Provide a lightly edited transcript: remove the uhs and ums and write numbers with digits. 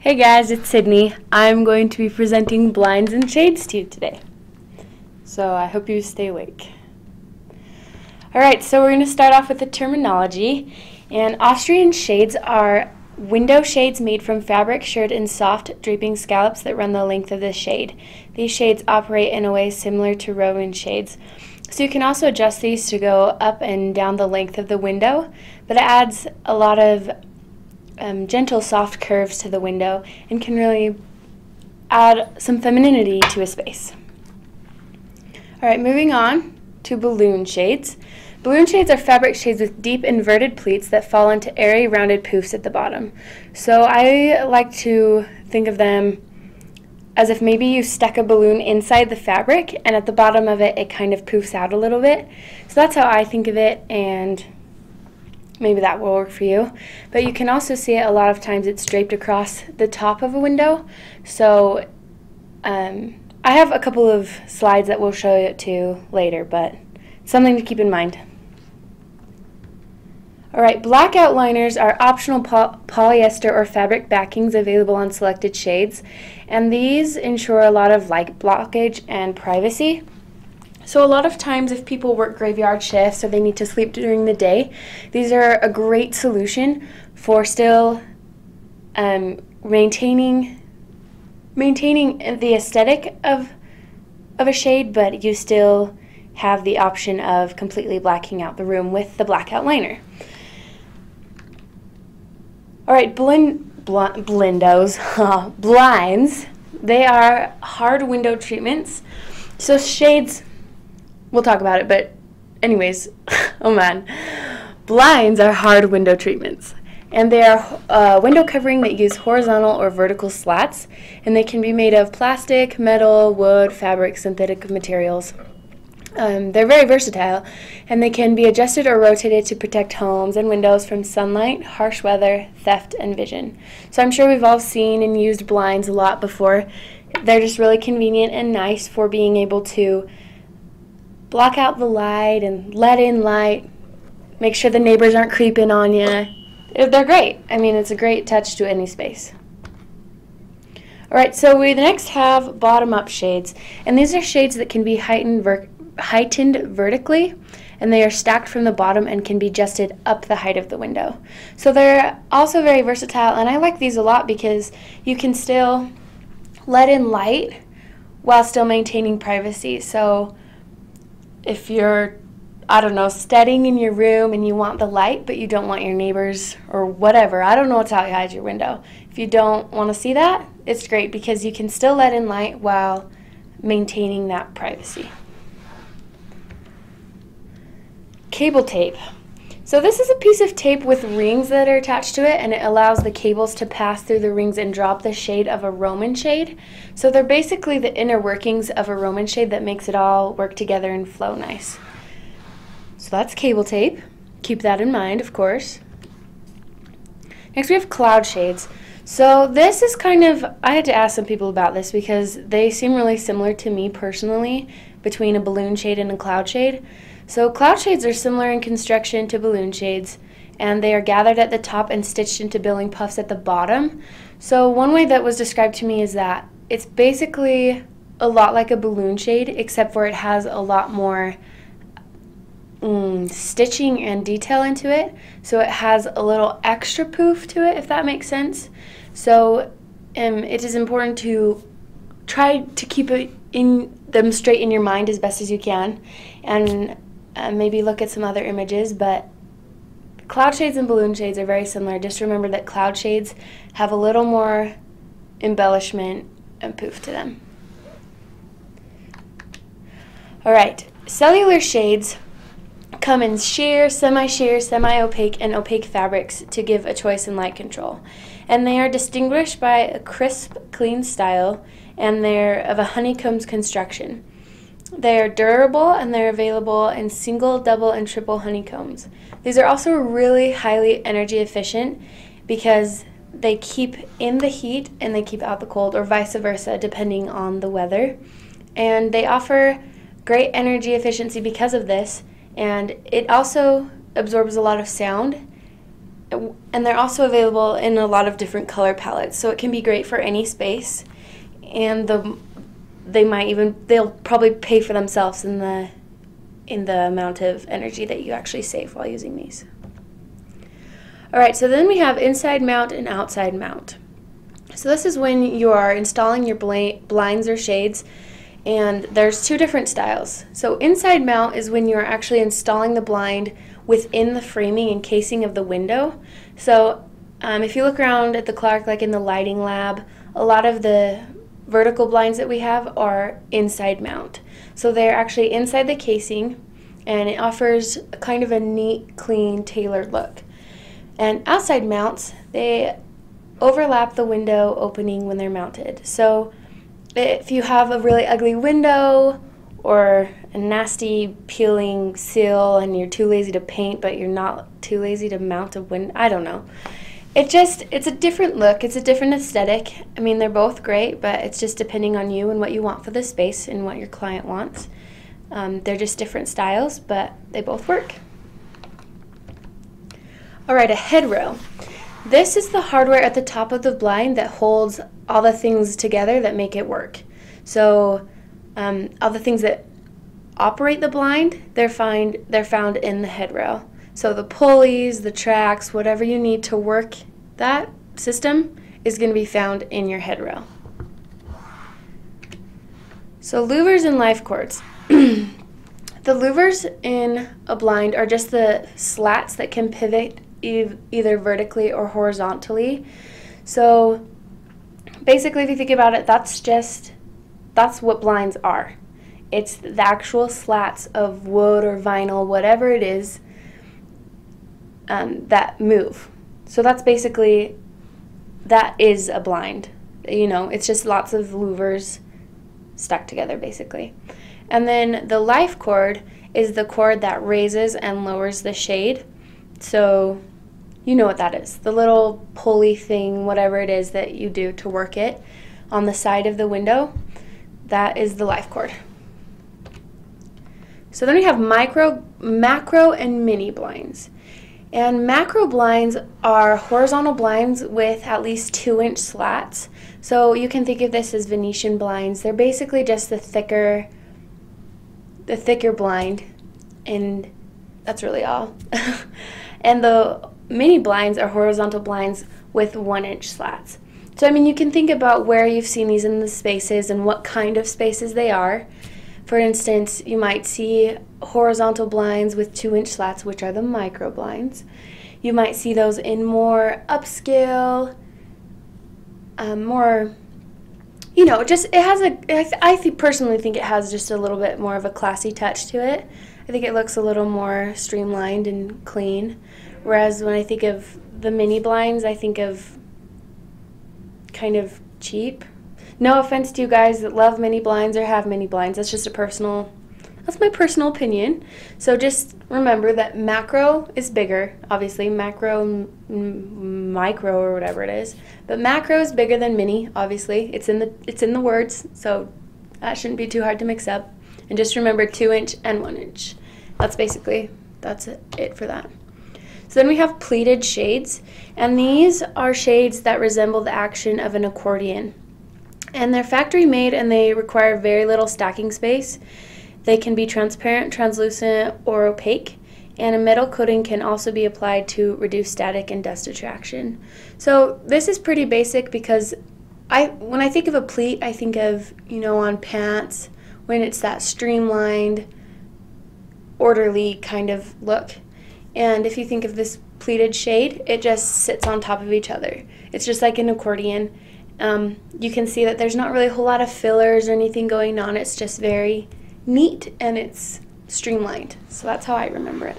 Hey guys, it's Sydney. I'm going to be presenting blinds and shades to you today. So I hope you stay awake. Alright, so we're going to start off with the terminology. And Austrian shades are window shades made from fabric shirred in soft draping scallops that run the length of the shade. These shades operate in a way similar to Roman shades. So you can also adjust these to go up and down the length of the window, but it adds a lot of gentle, soft curves to the window and can really add some femininity to a space. Alright, moving on to balloon shades. Balloon shades are fabric shades with deep inverted pleats that fall into airy, rounded poofs at the bottom. So I like to think of them as if maybe you stuck a balloon inside the fabric and at the bottom of it, it kind of poofs out a little bit. So that's how I think of it, and maybe that will work for you. But you can also see it a lot of times it's draped across the top of a window. So I have a couple of slides that we'll show it to later, but something to keep in mind. Alright, black outliners are optional polyester or fabric backings available on selected shades, and these ensure a lot of light blockage and privacy. So a lot of times if people work graveyard shifts or they need to sleep during the day, these are a great solution for still maintaining the aesthetic of a shade, but you still have the option of completely blacking out the room with the black outliner. Alright, blinds, they are hard window treatments. So shades, we'll talk about it, but anyways, oh man. Blinds are hard window treatments, and they are window covering that use horizontal or vertical slats, and they can be made of plastic, metal, wood, fabric, synthetic materials. They're very versatile, and they can be adjusted or rotated to protect homes and windows from sunlight, harsh weather, theft, and vision. So I'm sure we've all seen and used blinds a lot before. They're just really convenient and nice for being able to block out the light and let in light, make sure the neighbors aren't creeping on you. They're great. I mean, it's a great touch to any space. Alright, so we next have bottom-up shades, and these are shades that can be heightened vertically, and they are stacked from the bottom and can be adjusted up the height of the window. So they're also very versatile, and I like these a lot because you can still let in light while still maintaining privacy. So if you're, I don't know, studying in your room and you want the light, but you don't want your neighbors or whatever, I don't know what's outside your window. If you don't want to see that, it's great because you can still let in light while maintaining that privacy. Cable tape. So this is a piece of tape with rings that are attached to it, and it allows the cables to pass through the rings and drop the shade of a Roman shade. So they're basically the inner workings of a Roman shade that makes it all work together and flow nice. So that's cable tape. Keep that in mind, of course. Next we have cloud shades. So this is kind of, I had to ask some people about this because they seem really similar to me personally between a balloon shade and a cloud shade. So cloud shades are similar in construction to balloon shades, and they are gathered at the top and stitched into billing puffs at the bottom. So one way that was described to me is that it's basically a lot like a balloon shade, except for it has a lot more stitching and detail into it. So it has a little extra poof to it, if that makes sense. So it is important to try to keep them straight in your mind as best as you can, and maybe look at some other images, but cloud shades and balloon shades are very similar. Just remember that cloud shades have a little more embellishment and poof to them. Alright, cellular shades come in sheer, semi-sheer, semi-opaque, and opaque fabrics to give a choice in light control. And they are distinguished by a crisp, clean style, and they're of a honeycombs construction. They are durable, and they're available in single, double, and triple honeycombs. These are also really highly energy efficient because they keep in the heat and they keep out the cold, or vice versa, depending on the weather. And they offer great energy efficiency because of this, and it also absorbs a lot of sound, And they're also available in a lot of different color palettes, so it can be great for any space. And they'll probably pay for themselves in the amount of energy that you actually save while using these. All right, so then we have inside mount and outside mount. So this is when you are installing your blinds or shades, and there's two different styles. So inside mount is when you're actually installing the blind within the framing and casing of the window. So if you look around at the Clark, like in the lighting lab, a lot of the vertical blinds that we have are inside mount. So they're actually inside the casing, and it offers kind of a neat, clean, tailored look. And outside mounts, they overlap the window opening when they're mounted. So if you have a really ugly window or a nasty peeling sill and you're too lazy to paint but you're not too lazy to mount a window, I don't know. It's a different look, it's a different aesthetic. I mean, they're both great, but it's just depending on you and what you want for the space and what your client wants. They're just different styles, but they both work. All right, a headrail. This is the hardware at the top of the blind that holds all the things together that make it work. So all the things that operate the blind, they're found in the headrail. So the pulleys, the tracks, whatever you need to work that system is going to be found in your headrail. So louvers and life cords. The louvers in a blind are just the slats that can pivot either vertically or horizontally. So basically, if you think about it, that's what blinds are. It's the actual slats of wood or vinyl, whatever it is, that move. So that is a blind. You know, it's just lots of louvers stuck together, basically. And then the life cord is the cord that raises and lowers the shade. So you know what that is, the little pulley thing, whatever it is that you do to work it on the side of the window, that is the life cord. So then we have macro and mini blinds. And macro blinds are horizontal blinds with at least 2-inch slats. So you can think of this as Venetian blinds. They're basically just the thicker blind, and that's really all. And the mini blinds are horizontal blinds with 1-inch slats. So I mean, you can think about where you've seen these in the spaces and what kind of spaces they are. For instance, you might see horizontal blinds with 2-inch slats, which are the micro blinds. You might see those in more upscale, more, you know, just it has personally think it has just a little bit more of a classy touch to it. I think it looks a little more streamlined and clean. Whereas when I think of the mini blinds, I think of kind of cheap. No offense to you guys that love mini blinds or have mini blinds. That's my personal opinion. So just remember that macro is bigger. Obviously, macro, micro, or whatever it is. But macro is bigger than mini. Obviously, it's in the words. So that shouldn't be too hard to mix up. And just remember 2-inch and 1-inch. That's it for that. So then we have pleated shades, and these are shades that resemble the action of an accordion. And they're factory made, and they require very little stacking space. They can be transparent, translucent, or opaque, and a metal coating can also be applied to reduce static and dust attraction. So this is pretty basic because when I think of a pleat, I think of, you know, on pants, when it's that streamlined, orderly kind of look. And if you think of this pleated shade, it just sits on top of each other. It's just like an accordion. You can see that there's not really a whole lot of fillers or anything going on. It's just very neat and it's streamlined. So that's how I remember it.